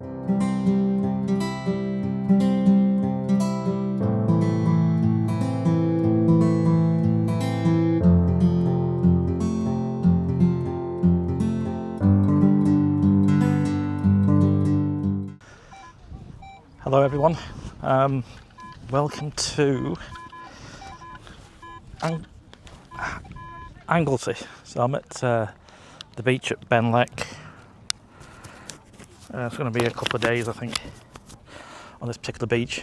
Hello everyone, welcome to Anglesey. So I'm at the beach at Benllech. It's going to be a couple of days I think on this particular beach.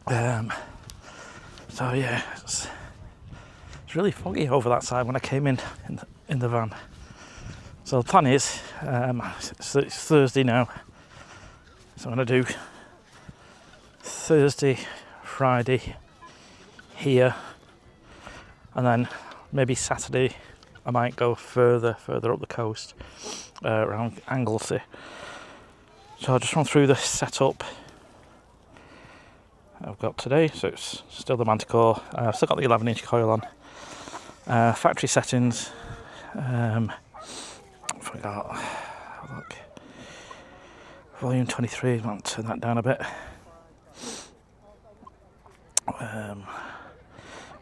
So yeah, it's really foggy over that side when I came in the van. So the plan is, it's Thursday now, so I'm going to do Thursday, Friday here, and then maybe Saturday I might go further up the coast around Anglesey. So I'll just run through the setup I've got today. So it's still the Manticore. I've still got the 11-inch coil on. Factory settings. Forgot. Look. Volume 23. I'll turn that down a bit.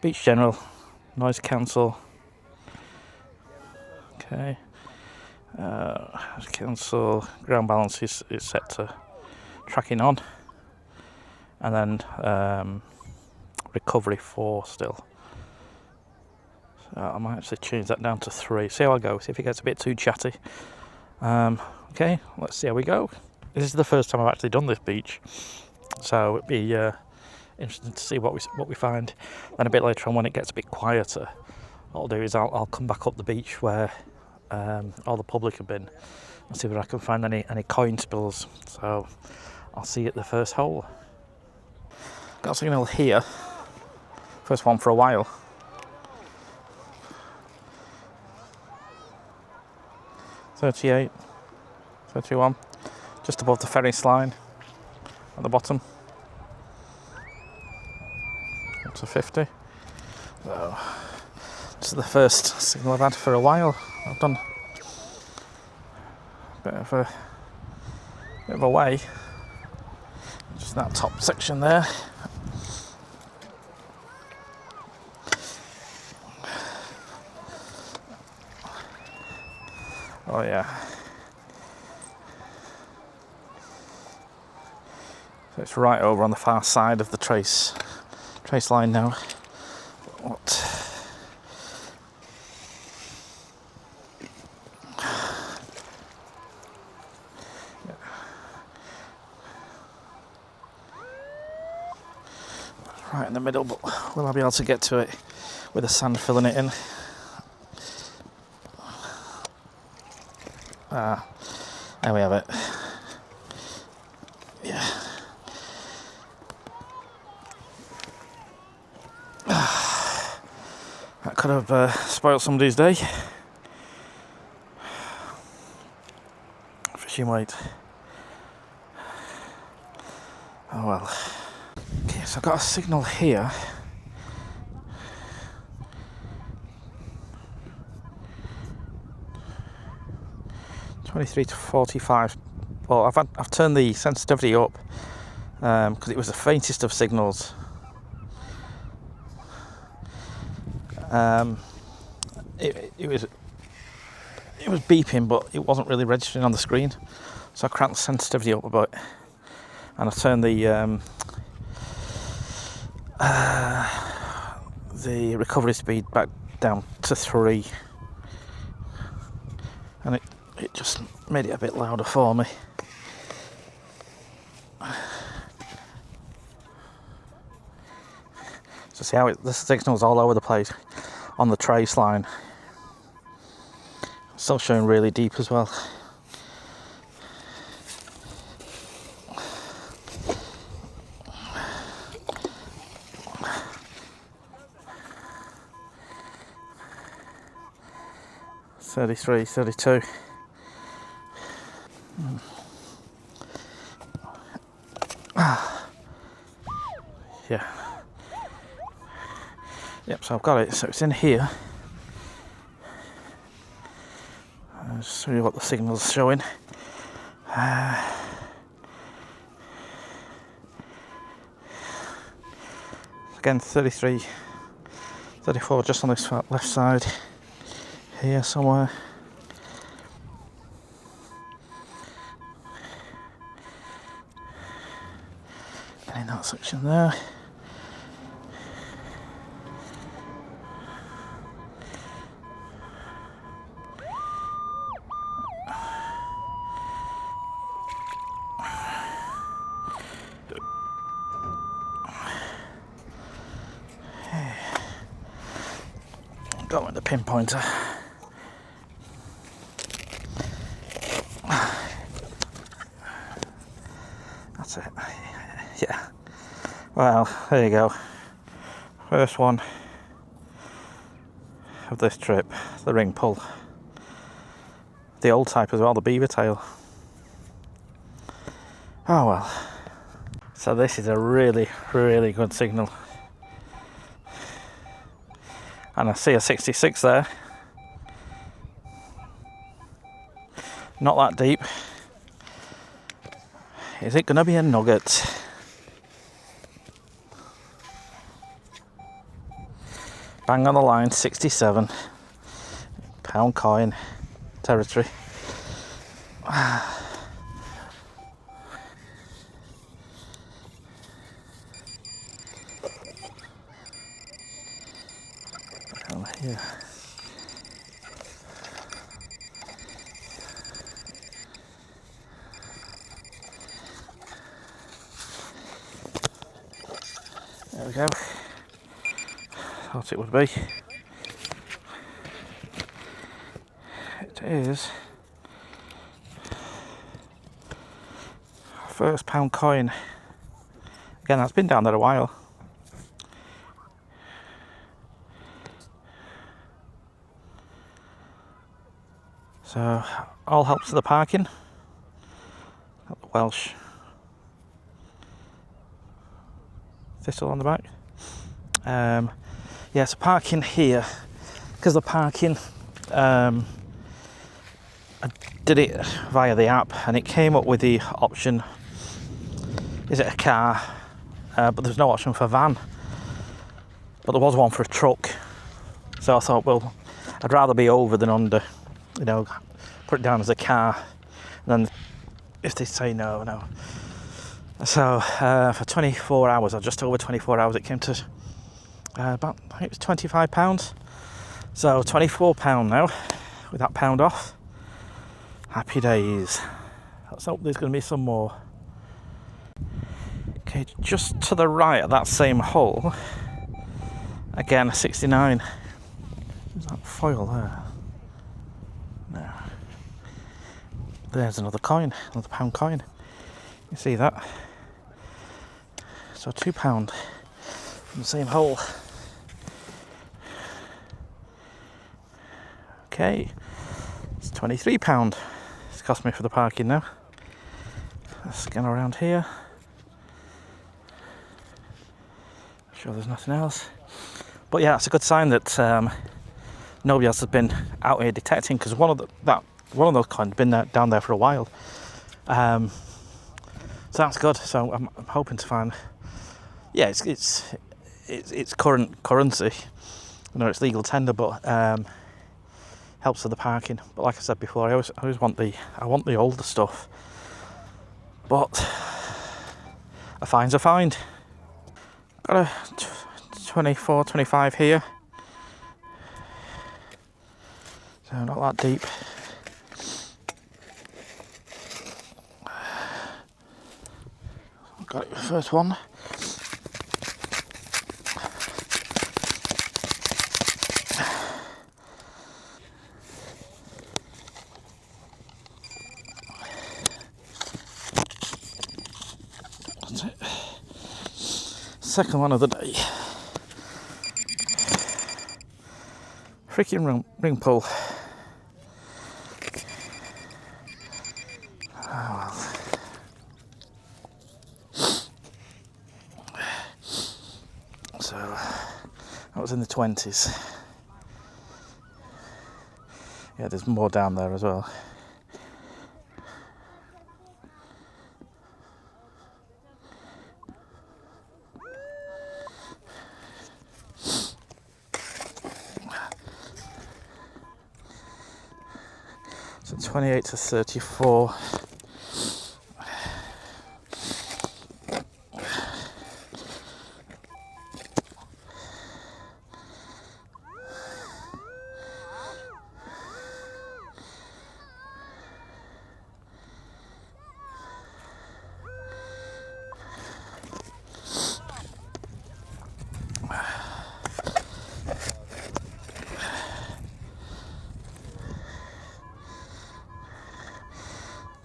Beach general, noise cancel. Okay. Cancel. Ground balance is set to tracking on, and then recovery 4 still. So I might actually change that down to 3. See how I go. See if it gets a bit too chatty. Okay, let's see how we go. This is the first time I've actually done this beach, so it'd be interesting to see what we find. Then a bit later on, when it gets a bit quieter, what I'll do is I'll come back up the beach where all the public have been and see whether I can find any coin spills. So I'll see you at the first hole. Got a signal here. First one for a while. .38, 31, just above the ferry line at the bottom. Up to 50. So this is the first signal I've had for a while. I've done a bit of a way. Just that top section there. Oh yeah. So it's right over on the far side of the trace line now. What? Yeah. Right in the middle, but will I be able to get to it with the sand filling it in? There we have it. Yeah. That could have spoiled somebody's day. Fishing weight. Oh well. Okay, so I've got a signal here. .23 to 45. Well, I've turned the sensitivity up because it was the faintest of signals. It was beeping, but it wasn't really registering on the screen. So I cranked the sensitivity up a bit, and I turned the recovery speed back down to 3, and it just made it a bit louder for me. So see how the signal's all over the place on the trace line. Still showing really deep as well. .33, 32. Yeah. Yep, so I've got it. So it's in here. Just show you what the signal's showing. again 33, 34 just on this left side here somewhere. And in that section there. Go with the pinpointer. That's it. Yeah. Well, there you go. First one of this trip, the ring pull. The old type as well, the beaver tail. Oh well. So this is a really, really good signal. And I see a 66 there. Not that deep. Is it going to be a nugget? Bang on the line, 67. Pound coin territory. Here. There we go. Thought it would be. It is first pound coin. Again, that's been down there a while. So, all helps to the parking. Got the Welsh thistle on the back. Yeah, so parking here, because the parking, I did it via the app and it came up with the option, is it a car? But there's no option for van. But there was one for a truck. So I thought, well, I'd rather be over than under. You know, put it down as a car, and then if they say no. So for 24 hours, or just over 24 hours, it came to about, I think it was £25. So £24 now, with that pound off. Happy days. Let's hope there's going to be some more. Okay, just to the right of that same hole, again, 69. There's that foil there. No. There's another coin, another pound coin. You see that? So £2 from the same hole. Okay, it's £23. It's cost me for the parking now. Let's scan around here. Sure there's nothing else. But yeah, it's a good sign that nobody else has been out here detecting, because one of those coins has been down there for a while. So that's good. So I'm hoping to find. Yeah, it's current currency. I know it's legal tender, but helps with the parking. But like I said before, I always want the older stuff. But a find's a find. Got a 24, 25 here. So not that deep. Got it, first one. That's it. Second one of the day. Freaking ring pull. So that was in the 20s. Yeah, there's more down there as well. 28 to 34.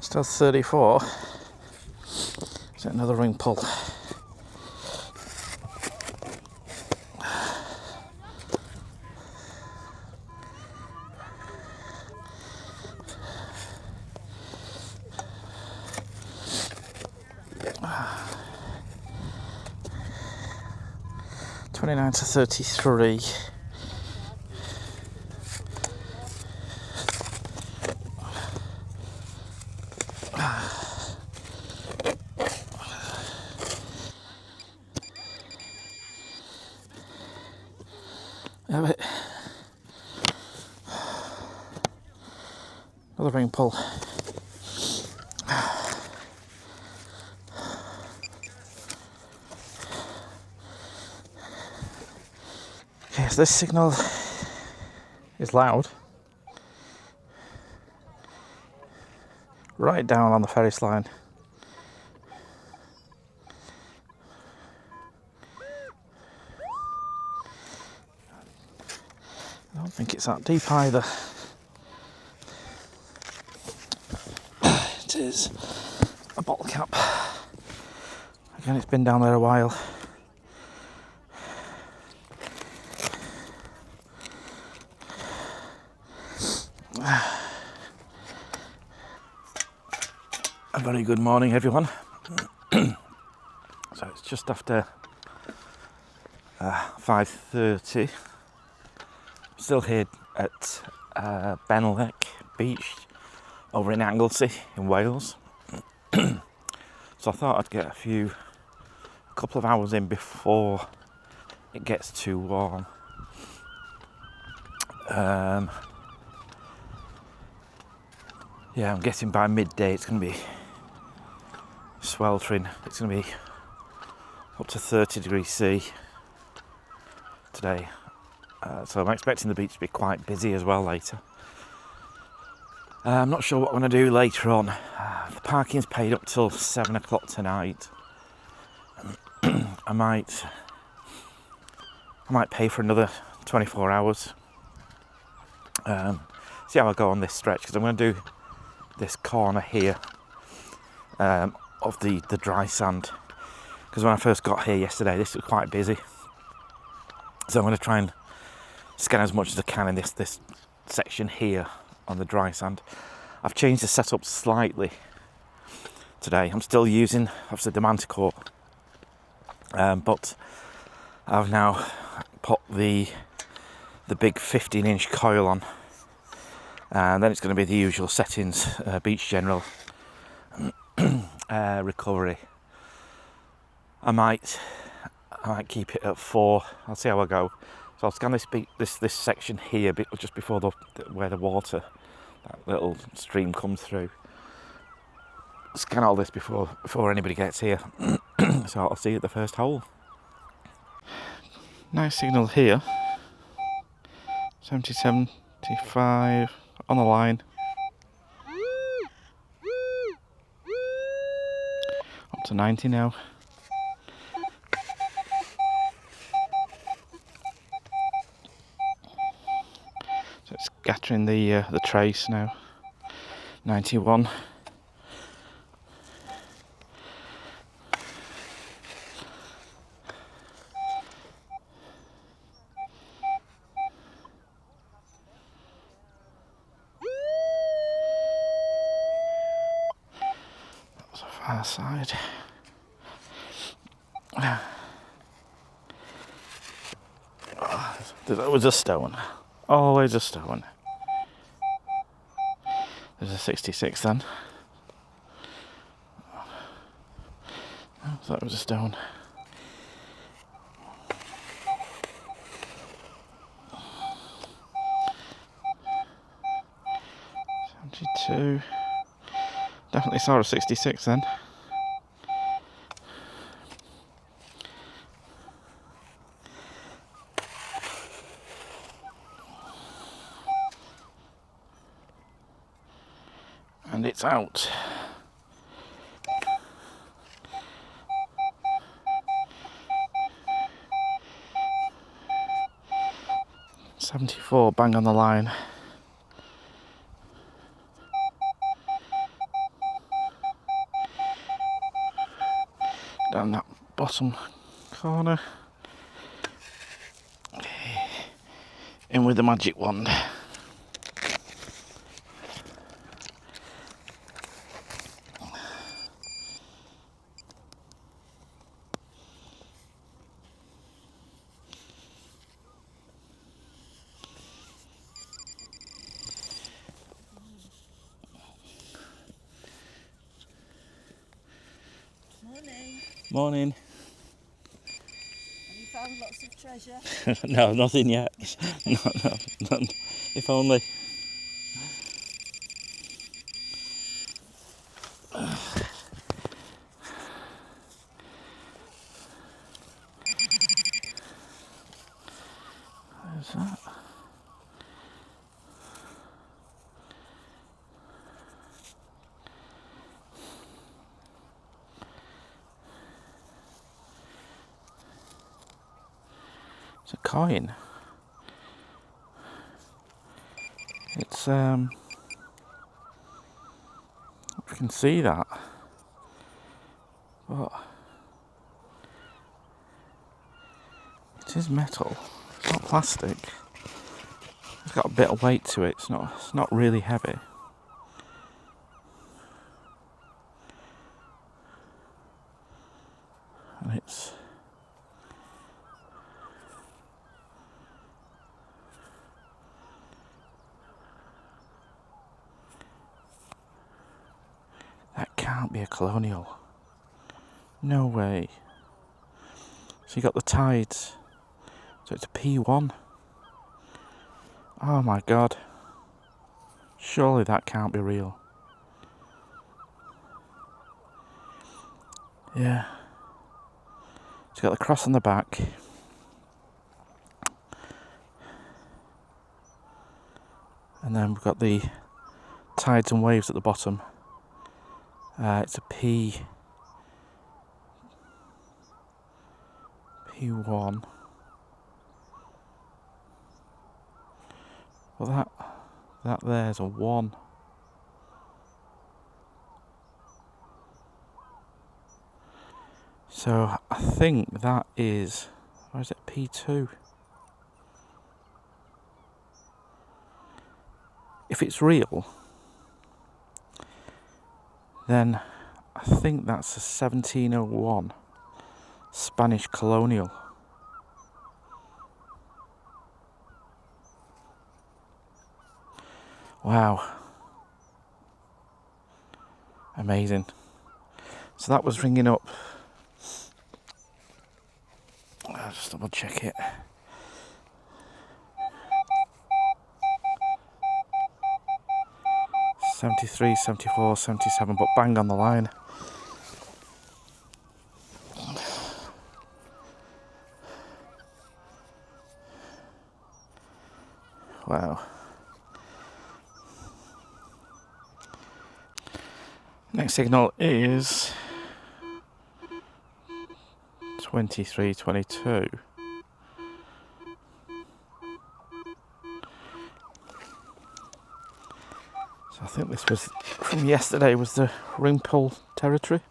Still 34. Is it another ring pull? $29 to 33. Have it. Another ring pull. Okay, so this signal is loud. Right down on the Ferris line. I don't think it's that deep either. It is a bottle cap. Again, it's been down there a while. A very good morning, everyone. So it's just after 5:30. Still here at Benllech Beach over in Anglesey in Wales. So I thought I'd get a couple of hours in before it gets too warm. Yeah, I'm guessing by midday it's going to be sweltering. It's going to be up to 30 degrees C today. So I'm expecting the beach to be quite busy as well later. I'm not sure what I'm going to do later on. The parking's paid up till 7 o'clock tonight. I might pay for another 24 hours. See how I go on this stretch, because I'm going to do this corner here of the dry sand. Because when I first got here yesterday, this was quite busy. So I'm going to try and scan as much as I can in this section here on the dry sand. I've changed the setup slightly today. I'm still using obviously the Manticore, but I've now put the big 15-inch coil on, and then it's going to be the usual settings: beach general, recovery. I might keep it at 4. I'll see how I go. So I'll scan this section here, just before where the water, that little stream comes through. Scan all this before anybody gets here. So I'll see you at the first hole. Nice signal here. 70, 75 on the line. Up to 90 now. So it's scattering the trace now. 91. That's the far side. There's always a stone. Always a stone. There's a 66 then. Oh, so that was a stone. 62. Definitely saw a 66 then. And it's out. $74, bang on the line. Down that bottom corner. In with the magic wand. Morning. Morning. Have you found lots of treasure? No, nothing yet. No, none. If only. Where's that? It's a coin. It's you can see that, but it is metal. It's not plastic. It's got a bit of weight to it. It's not really heavy. And it's that can't be a colonial. No way. So you got the tides. So it's a P1. Oh my god. Surely that can't be real. Yeah. So you got the cross on the back. And then we've got the tides and waves at the bottom. It's a P1. Well, that there's a 1. So I think that is, or is it P2? If it's real, then I think that's a 1701 Spanish colonial. Wow. Amazing. So that was ringing up. I'll just double check it. $73, $74, $77, but bang on the line. Wow. Next signal is 2322. So I think this was from yesterday, was the ring pull territory.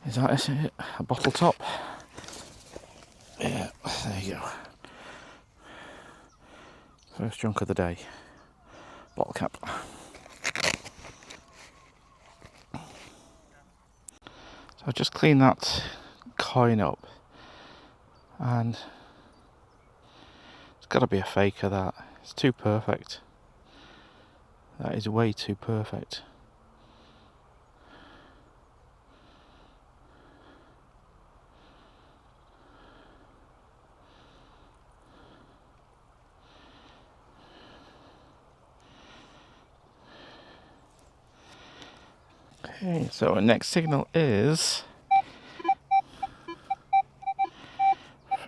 Is that it? a bottle top. Yeah, there you go. First junk of the day. Bottle cap. So I've just cleaned that coin up, and it's got to be a faker, that. It's too perfect. That is way too perfect. Okay, so our next signal is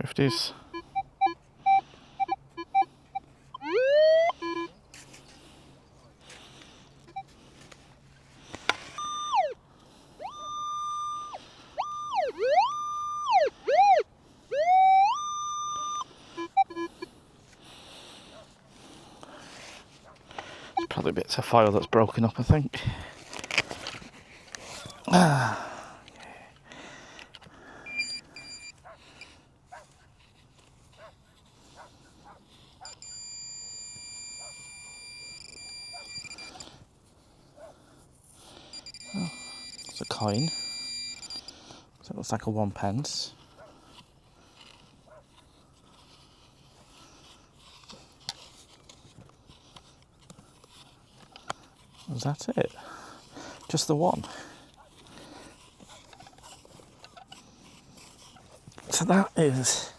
50s. There's probably bits of foil that's broken up, I think. It's a coin. So it looks like a 1p. Is that it? Just the one? So that is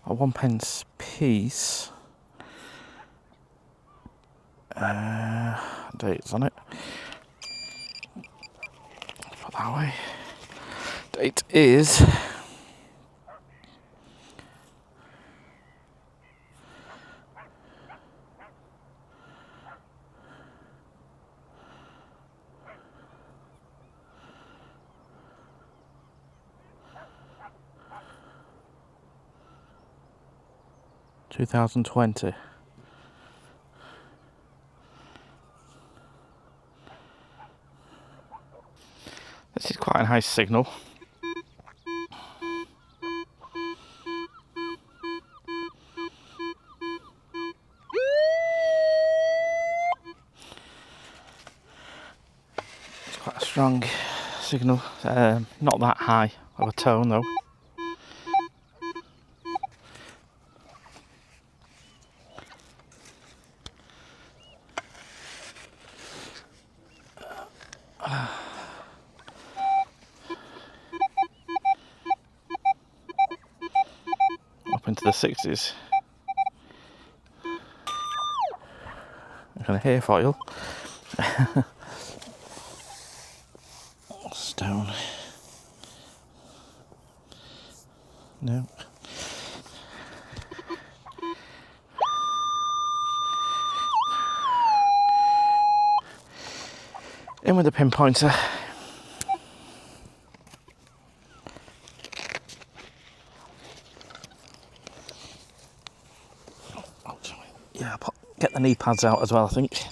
a 1p piece. Dates on it. Put that away. Date is 2020. This is quite a nice signal. It's quite a strong signal. Not that high of a tone though. Up into the 60s. Kind of hair foil. Stone. No. In with the pinpointer. Yeah, get the knee pads out as well, I think.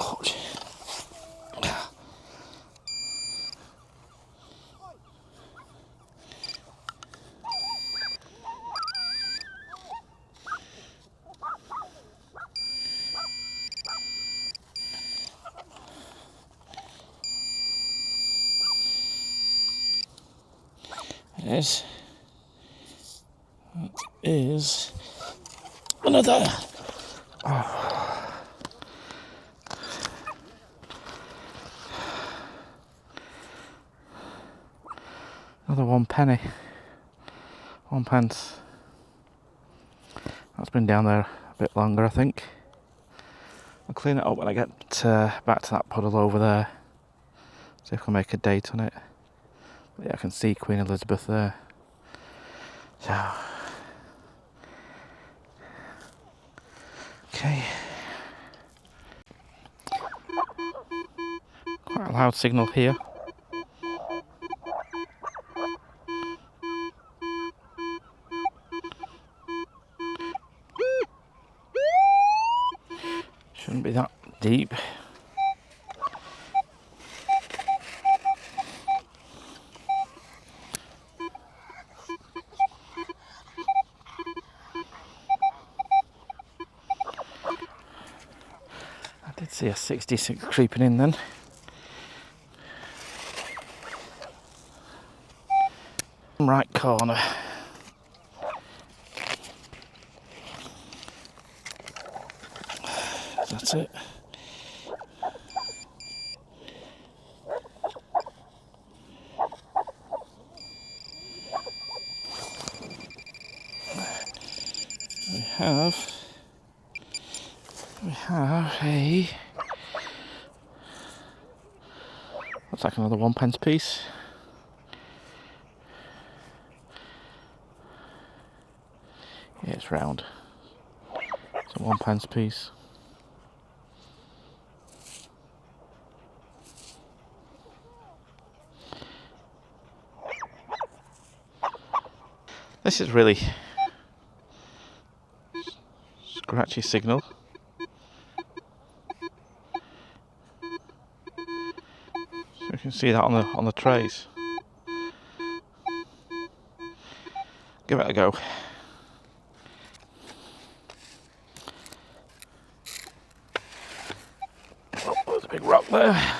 Oh, it is. That is another. Oh. Another 1p. 1p. That's been down there a bit longer, I think. I'll clean it up when I get back to that puddle over there. See if I can make a date on it. But yeah, I can see Queen Elizabeth there. So, okay. Quite a loud signal here. Shouldn't be that deep. I did see a 66 creeping in then. Right corner. That's it. We have a, looks like another 1p piece. Yeah, it's round. It's a 1p piece. This is really scratchy signal. So you can see that on the trays. Give it a go. Oh, there's a big rock there.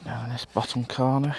Down in this bottom corner.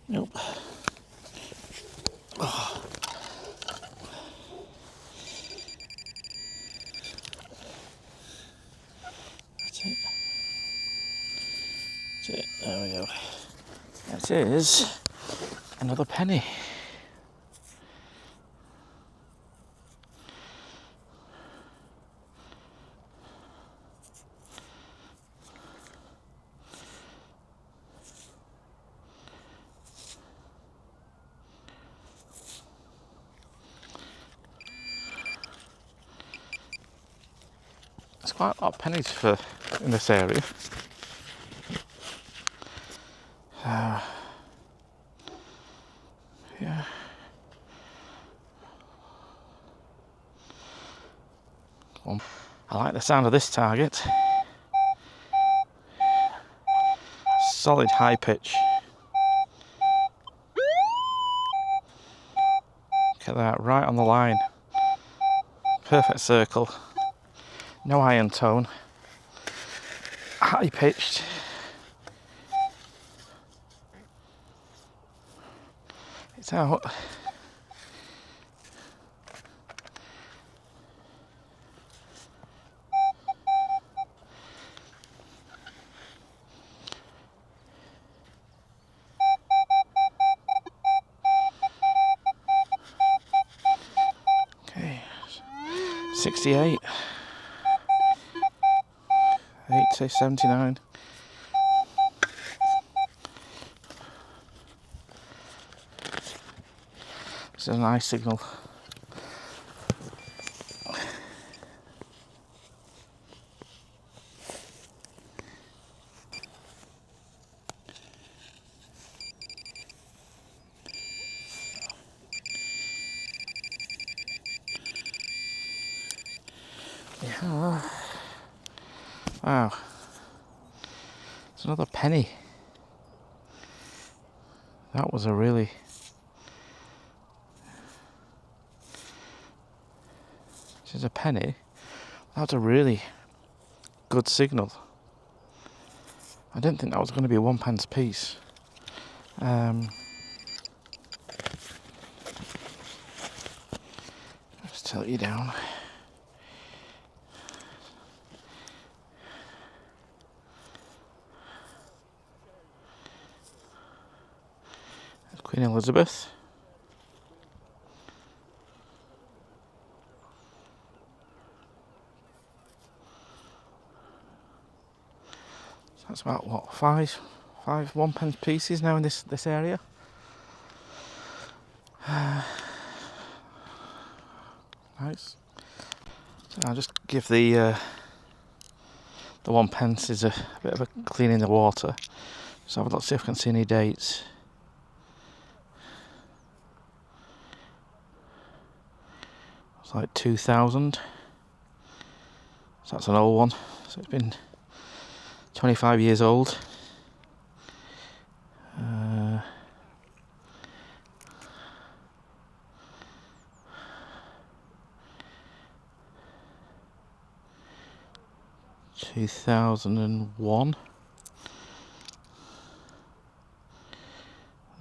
Nope. Oh. That's it. That's it. There we go. That is another penny. There's quite a lot of pennies in this area. Yeah. I like the sound of this target. Solid high pitch. Look at that, right on the line. Perfect circle. No iron tone. High pitched. It's out. Okay. 68. 80, 79. This is a nice signal. Yeah. Wow. It's another penny. That was a really... This is a penny. That's a really good signal. I didn't think that was going to be a 1p piece. Let's tilt you down. There's Queen Elizabeth. So that's about what, five 1p pieces now in this area. Nice. So I'll just give the 1p a bit of a clean in the water. So have a look, see if I can see any dates. It's like 2000. So that's an old one. So it's been 25 years old. 2001.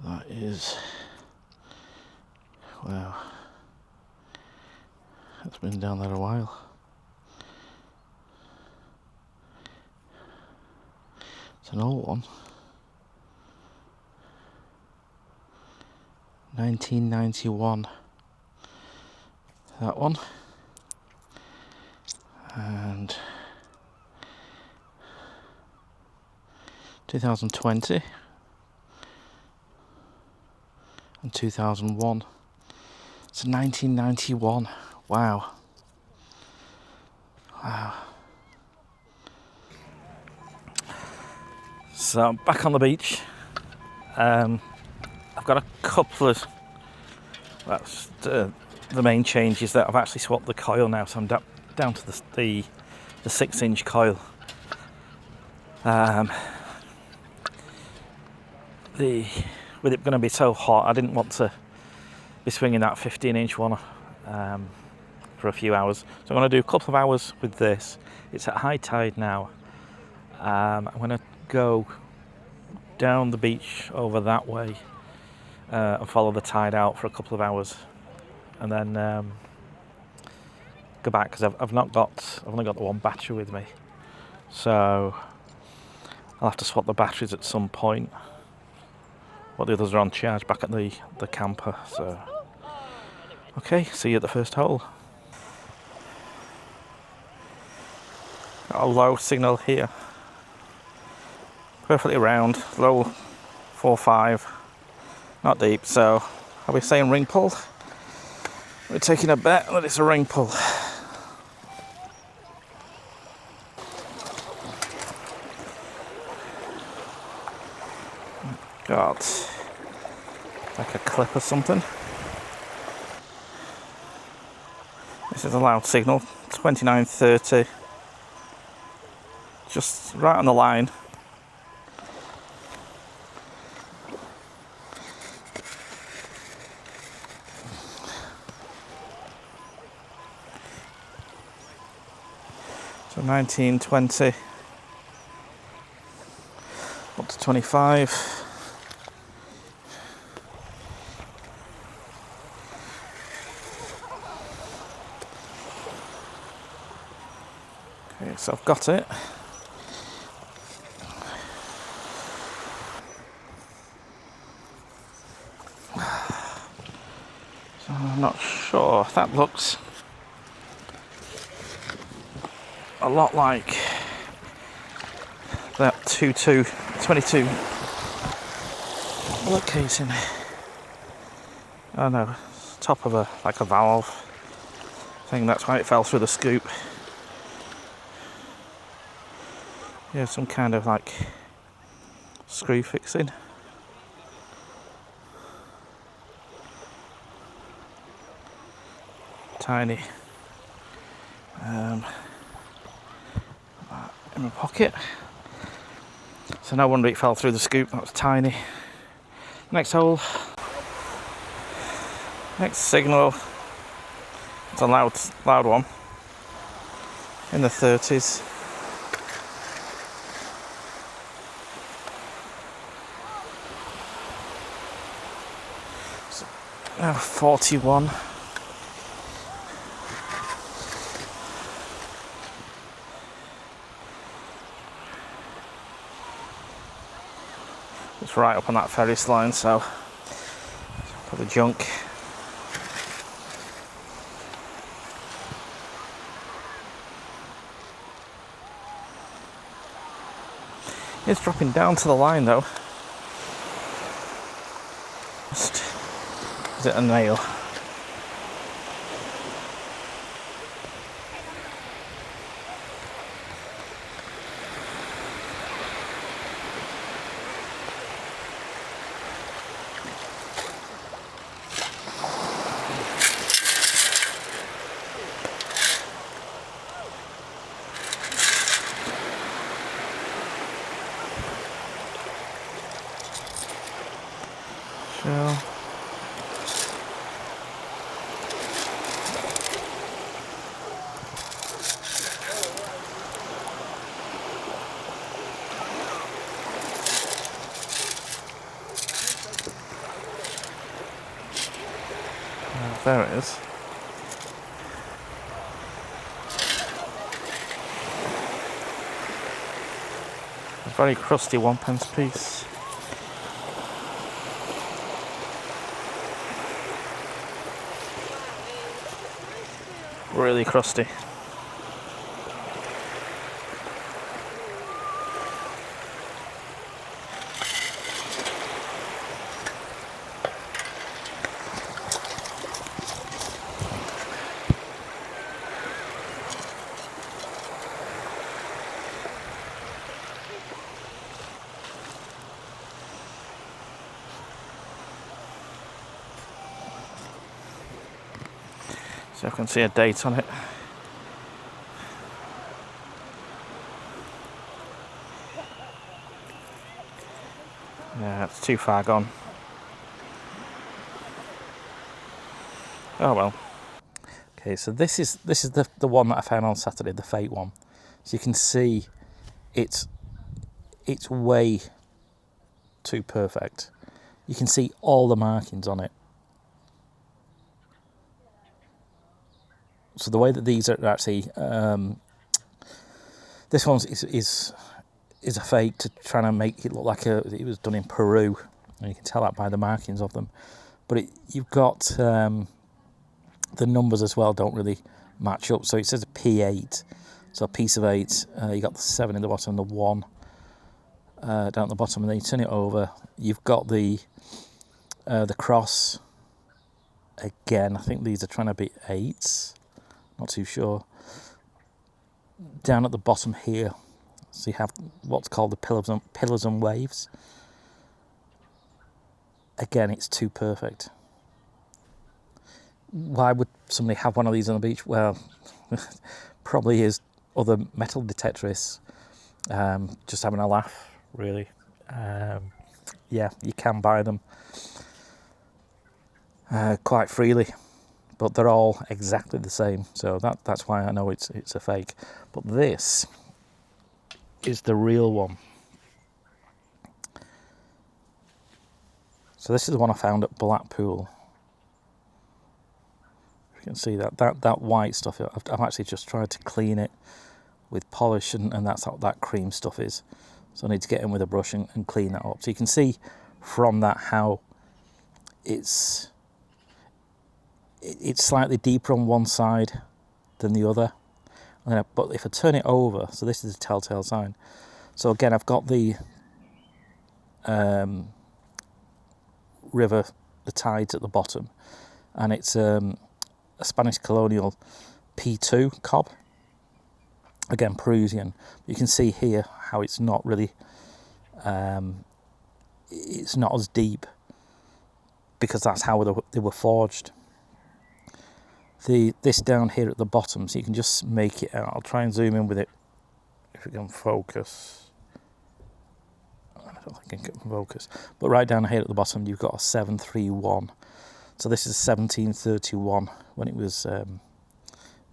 That is, wow, it's been down there a while. It's an old one. 1991. That one. And 2020 and 2001. It's 1991. Wow. Wow. So I'm back on the beach. I've got a couple of, that's the main change is that I've actually swapped the coil now, so I'm down to the 6-inch coil. With it going to be so hot, I didn't want to be swinging that 15-inch one for a few hours. So I'm going to do a couple of hours with this. It's at high tide now. I'm going to go down the beach over that way and follow the tide out for a couple of hours, and then go back because I've only got the one battery with me, so I'll have to swap the batteries at some point. But the others are on charge back at the camper. So okay, see you at the first hole. Got a low signal here, perfectly round, low 4.5, not deep, so I'll be saying ring pull. We're taking a bet that it's a ring pull. Got like a clip or something. This is a loud signal, 29.30, just right on the line. So 19, 20, up to 25. Okay, so I've got it. So I'm not sure. That looks a lot like that 22 bullet casing. Oh no, top of like a valve thing. That's why it fell through the scoop. Yeah, some kind of like screw fixing. Tiny. In my pocket. So no wonder it fell through the scoop. That was tiny. Next hole. Next signal. It's a loud one. In the 30s. 41. It's right up on that Ferris line, so put the junk. It's dropping down to the line though. Just, is it a nail? Shell. There it is. A very crusty 1p piece. Really crusty. So I can see a date on it. Yeah, it's too far gone. Oh well. Okay, so this is the one that I found on Saturday, the fake one. So you can see it's way too perfect. You can see all the markings on it. So the way that these are actually, this one is a fake to try to make it look like it was done in Peru, and you can tell that by the markings of them. But you've got the numbers as well don't really match up. So it says a P8, so a piece of 8. You got the 7 in the bottom, the 1 down at the bottom, and then you turn it over. You've got the cross. Again, I think these are trying to be 8s. Not too sure. Down at the bottom here, so you have what's called the pillars and waves. Again, it's too perfect. Why would somebody have one of these on the beach? Well, probably is other metal detectorists just having a laugh, really. Yeah, you can buy them quite freely, but they're all exactly the same, so that's why I know it's a fake. But this is the real one. So this is the one I found at Blackpool. You can see that white stuff. I've actually just tried to clean it with polish, and that's what that cream stuff is. So I need to get in with a brush and clean that up. So you can see from that how it's slightly deeper on one side than the other. But if I turn it over, so this is a telltale sign. So again, I've got the river, the tides at the bottom, and it's a Spanish colonial P2 cob. Again, Peruvian. You can see here how it's not really, it's not as deep, because that's how they were forged. This down here at the bottom, so you can just make it out. I'll try and zoom in with it if it can focus. I don't think it can focus. But right down here at the bottom, you've got a 731. So this is 1731 when it was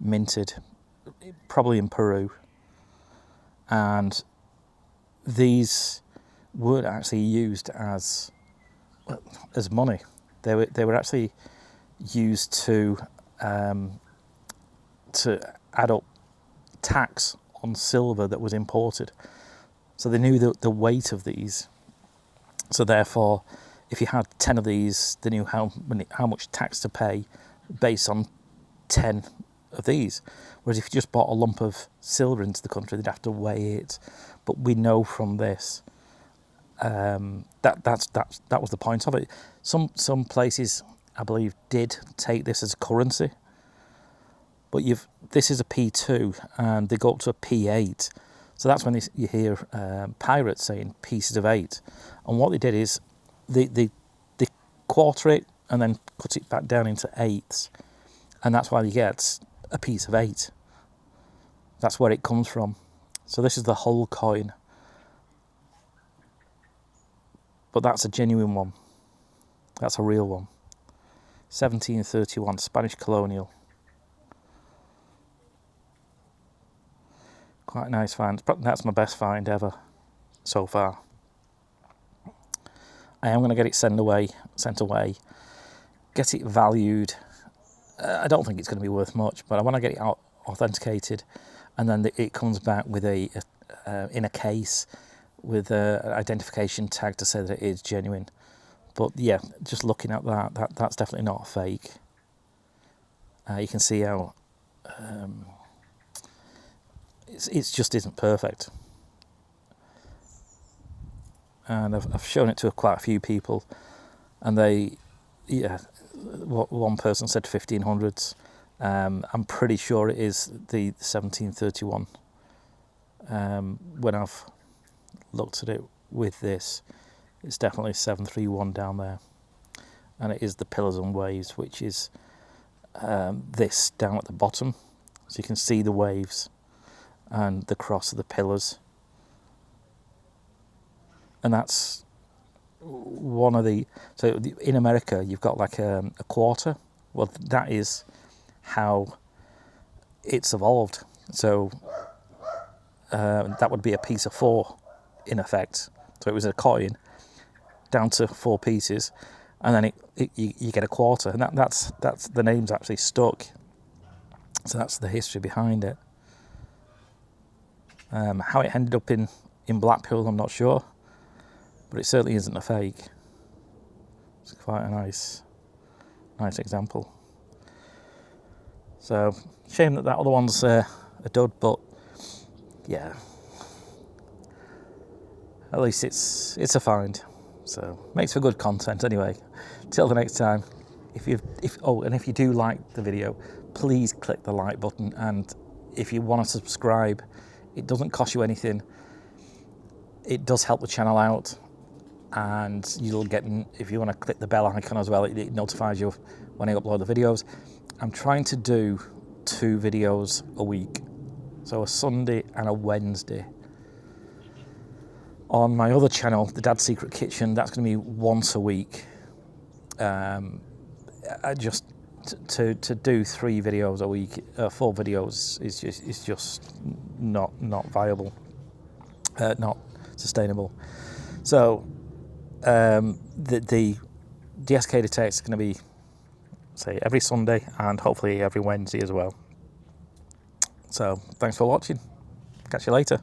minted, probably in Peru. And these weren't actually used as money. They were actually used to add up tax on silver that was imported. So they knew the weight of these. So therefore, if you had 10 of these, they knew how much tax to pay based on 10 of these. Whereas if you just bought a lump of silver into the country, they'd have to weigh it. But we know from this that was the point of it. Some places, I believe, did take this as currency, but this is a P2 and they go up to a P8. So that's when you hear pirates saying pieces of 8. And what they did is they quarter it and then cut it back down into eighths, and that's why you get a piece of 8. That's where it comes from. So this is the whole coin, but that's a genuine one. That's a real one. 1731 Spanish colonial. Quite a nice find. That's my best find ever so far. I am going to get it sent away, get it valued. I don't think it's going to be worth much, but I want to get it out authenticated, and then it comes back with in a case with an identification tag to say that it is genuine. But yeah, just looking at that's definitely not a fake. You can see how it just isn't perfect. And I've shown it to quite a few people, and one person said 1500s. I'm pretty sure it is the 1731. When I've looked at it with this, it's definitely 731 down there, and it is the pillars and waves, which is this down at the bottom, so you can see the waves and the cross of the pillars. And that's one of so in America you've got like a quarter. Well, that is how it's evolved. So that would be a piece of 4 in effect. So it was a coin down to 4 pieces, and then you get a quarter, and that's the name's actually stuck. So that's the history behind it. How it ended up in Blackpool, I'm not sure, but it certainly isn't a fake. It's quite a nice example. So shame that other one's a dud, but yeah, at least it's a find. So makes for good content anyway. Till the next time, if you do like the video, please click the like button, and if you want to subscribe, it doesn't cost you anything. It does help the channel out, and you'll get, if you want to click the bell icon as well, it notifies you when I upload the videos. I'm trying to do 2 videos a week, so a Sunday and a Wednesday. On my other channel, The Dad's Secret Kitchen, that's going to be once a week. To do 3 videos a week, 4 videos is just not viable, not sustainable. So the DSK Detects is going to be, say, every Sunday and hopefully every Wednesday as well. So thanks for watching. Catch you later.